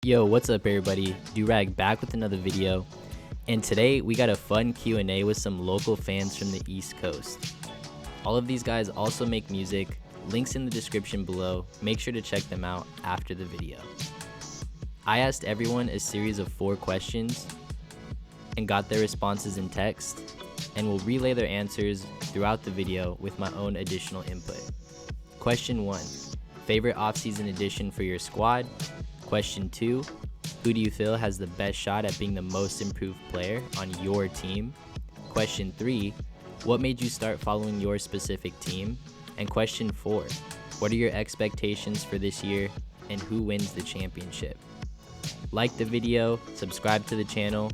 Yo, what's up everybody? Durag back with another video, and today we got a fun Q&A with some local fans from the East Coast. All of these guys also make music, links in the description below, make sure to check them out after the video. I asked everyone a series of 4 questions and got their responses in text, and will relay their answers throughout the video with my own additional input. Question 1, favorite offseason addition for your squad? Question 2, who do you feel has the best shot at being the most improved player on your team? Question 3, what made you start following your specific team? And question 4, what are your expectations for this year and who wins the championship? Like the video, subscribe to the channel,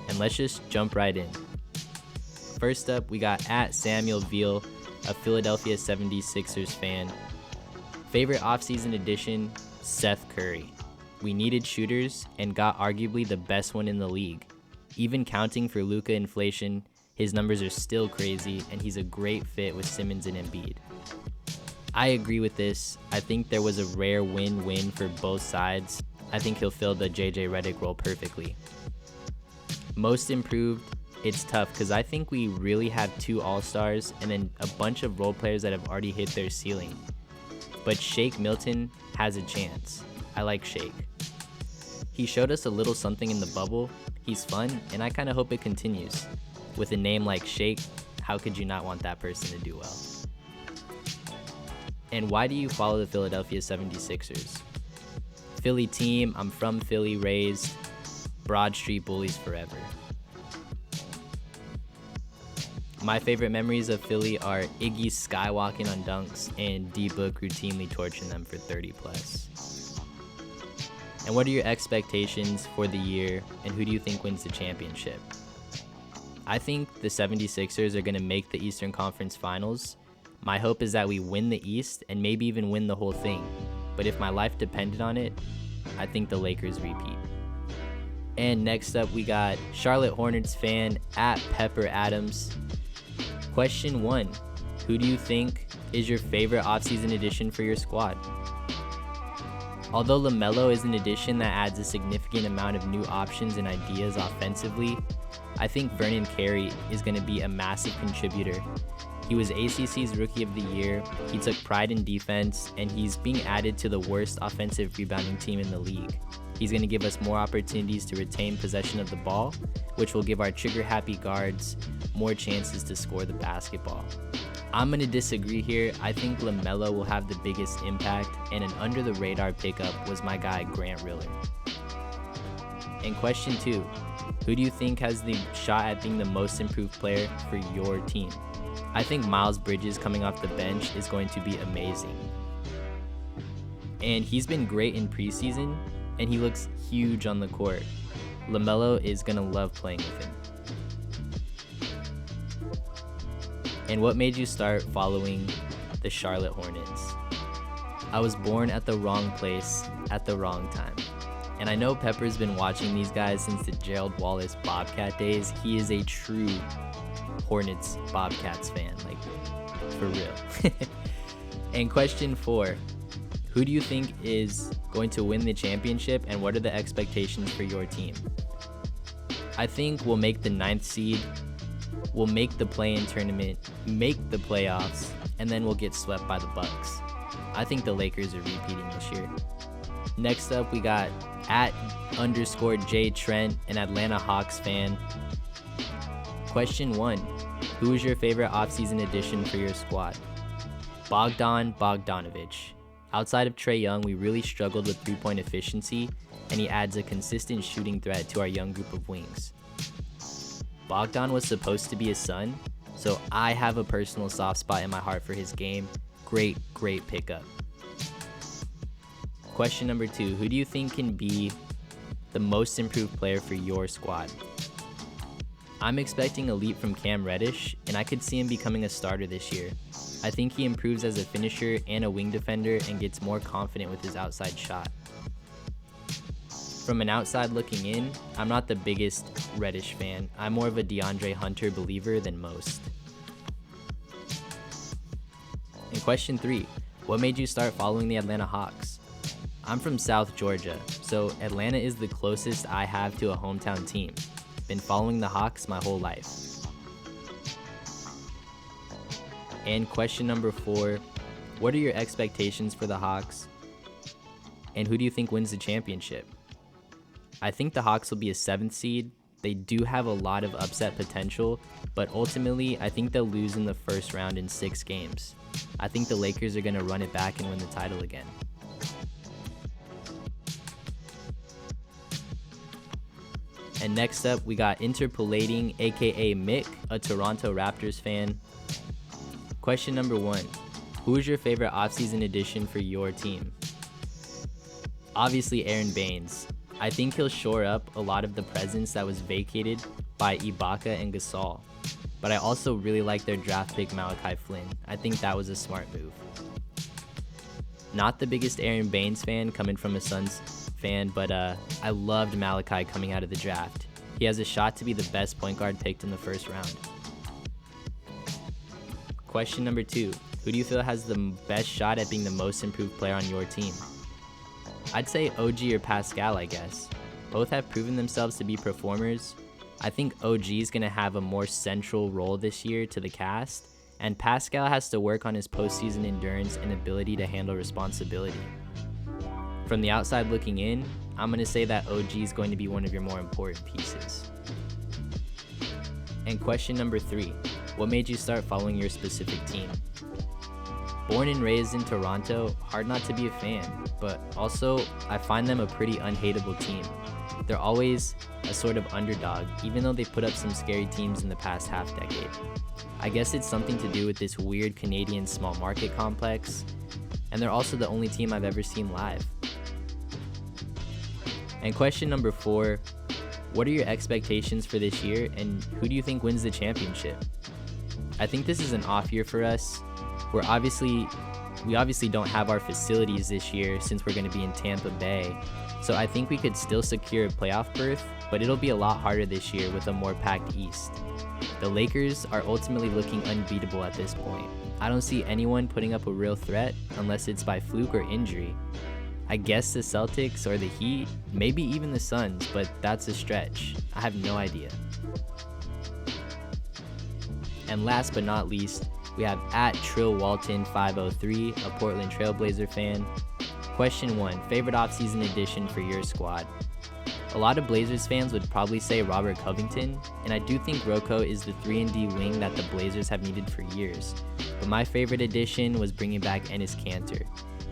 and let's just jump right in. First up, we got at Samuel Veal, a Philadelphia 76ers fan. Favorite offseason addition? Seth Curry. We needed shooters and got arguably the best one in the league. Even counting for Luka inflation, his numbers are still crazy, and he's a great fit with Simmons and Embiid. I agree with this. I think there was a rare win-win for both sides. I think he'll fill the JJ Redick role perfectly. Most improved, it's tough because I think we really have 2 all-stars and then a bunch of role players that have already hit their ceiling. But Shake Milton has a chance. I like Shake. He showed us a little something in the bubble. He's fun, and I kind of hope it continues. With a name like Shake, how could you not want that person to do well? And why do you follow the Philadelphia 76ers? Philly team, I'm from Philly, raised. Broad Street Bullies forever. My favorite memories of Philly are Iggy skywalking on dunks and D-Book routinely torching them for 30 plus. And what are your expectations for the year, and who do you think wins the championship? I think the 76ers are going to make the Eastern Conference Finals. My hope is that we win the East and maybe even win the whole thing. But if my life depended on it, I think the Lakers repeat. And next up, we got Charlotte Hornets fan at Pepper Adams. Question 1, who do you think is your favorite offseason addition for your squad? Although LaMelo is an addition that adds a significant amount of new options and ideas offensively, I think Vernon Carey is going to be a massive contributor. He was ACC's Rookie of the Year, he took pride in defense, and he's being added to the worst offensive rebounding team in the league. He's going to give us more opportunities to retain possession of the ball, which will give our trigger-happy guards more chances to score the basketball. I'm going to disagree here. I think LaMelo will have the biggest impact, and an under-the-radar pickup was my guy Grant Riller. And question 2, who do you think has the shot at being the most improved player for your team? I think Miles Bridges coming off the bench is going to be amazing. And he's been great in preseason, and he looks huge on the court. LaMelo is going to love playing with him. And what made you start following the Charlotte Hornets? I was born at the wrong place at the wrong time. And I know Pepper's been watching these guys since the Gerald Wallace Bobcat days. He is a true Hornets Bobcats fan, like for real. And question 4, who do you think is going to win the championship, and what are the expectations for your team? I think we'll make the 9th seed, we'll make the play-in tournament, make the playoffs, and then we'll get swept by the Bucks. I think the Lakers are repeating this year. Next up, we got at _J Trent, an Atlanta Hawks fan. Question 1, who is your favorite offseason addition for your squad? Bogdan Bogdanovic. Outside of Trae Young, we really struggled with 3-point efficiency, and he adds a consistent shooting threat to our young group of wings. Bogdan was supposed to be a Sun, so I have a personal soft spot in my heart for his game. Great pickup. Question number 2, who do you think can be the most improved player for your squad? I'm expecting a leap from Cam Reddish, and I could see him becoming a starter this year. I think he improves as a finisher and a wing defender and gets more confident with his outside shot. From an outside looking in, I'm not the biggest Reddish fan. I'm more of a DeAndre Hunter believer than most. And question 3, what made you start following the Atlanta Hawks? I'm from South Georgia, So Atlanta is the closest I have to a hometown team. Been following the Hawks my whole life. And question number 4, what are your expectations for the Hawks? And who do you think wins the championship? I think the Hawks will be a 7th seed. They do have a lot of upset potential, but ultimately I think they'll lose in the first round in 6 games. I think the Lakers are going to run it back and win the title again. And next up, we got Interpolating, aka Mick, a Toronto Raptors fan. Question number 1, who is your favorite offseason addition for your team? Obviously Aaron Baines. I think he'll shore up a lot of the presence that was vacated by Ibaka and Gasol. But I also really like their draft pick Malachi Flynn. I think that was a smart move. Not the biggest Aaron Baines fan coming from a Suns fan, but I loved Malachi coming out of the draft. He has a shot to be the best point guard picked in the first round. Question number 2, who do you feel has the best shot at being the most improved player on your team? I'd say OG or Pascal, I guess. Both have proven themselves to be performers. I think OG is going to have a more central role this year to the cast, and Pascal has to work on his postseason endurance and ability to handle responsibility. From the outside looking in, I'm going to say that OG is going to be one of your more important pieces. And question number 3, what made you start following your specific team? Born and raised in Toronto, hard not to be a fan, but also I find them a pretty unhateable team. They're always a sort of underdog, even though they put up some scary teams in the past half decade. I guess it's something to do with this weird Canadian small market complex, and they're also the only team I've ever seen live. And question number 4, what are your expectations for this year, and who do you think wins the championship? I think this is an off year for us. We obviously don't have our facilities this year since we're going to be in Tampa Bay, so I think we could still secure a playoff berth, but it'll be a lot harder this year with a more packed East. The Lakers are ultimately looking unbeatable at this point. I don't see anyone putting up a real threat unless it's by fluke or injury. I guess the Celtics or the Heat, maybe even the Suns, but that's a stretch. I have no idea. And last but not least, we have @TrillWalton503, a Portland Trailblazer fan. Question 1, favorite offseason addition for your squad? A lot of Blazers fans would probably say Robert Covington, and I do think Rocco is the 3-and-D wing that the Blazers have needed for years. But my favorite addition was bringing back Enes Kanter.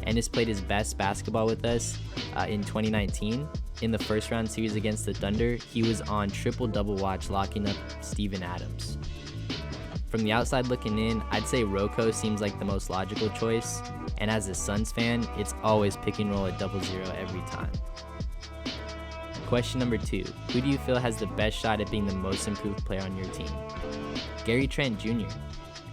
Enes played his best basketball with us in 2019. In the first round series against the Thunder, he was on triple-double watch locking up Steven Adams. From the outside looking in, I'd say Rocco seems like the most logical choice, and as a Suns fan, it's always pick and roll at 0-0 every time. Question number 2, who do you feel has the best shot at being the most improved player on your team? Gary Trent Jr.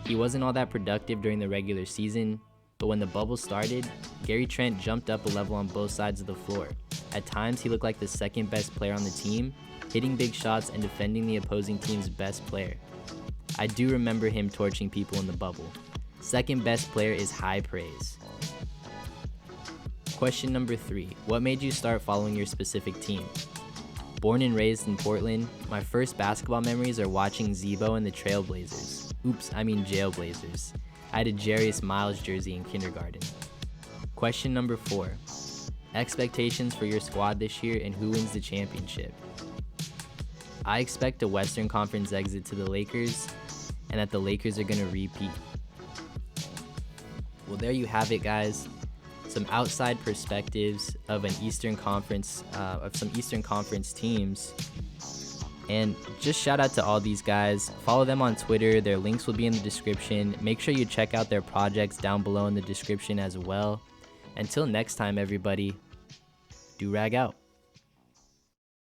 He wasn't all that productive during the regular season, but when the bubble started, Gary Trent jumped up a level on both sides of the floor. At times, he looked like the second best player on the team, hitting big shots and defending the opposing team's best player. I do remember him torching people in the bubble. Second best player is high praise. Question number 3, what made you start following your specific team? Born and raised in Portland, my first basketball memories are watching Zebo and the Trailblazers. Jailblazers. I had a Jarius Miles jersey in kindergarten. Question number 4, expectations for your squad this year and who wins the championship? I expect a Western Conference exit to the Lakers, and that the Lakers are going to repeat. Well, there you have it, guys. Some outside perspectives of some Eastern Conference teams. And just shout out to all these guys. Follow them on Twitter. Their links will be in the description. Make sure you check out their projects down below in the description as well. Until next time, everybody, do rag out.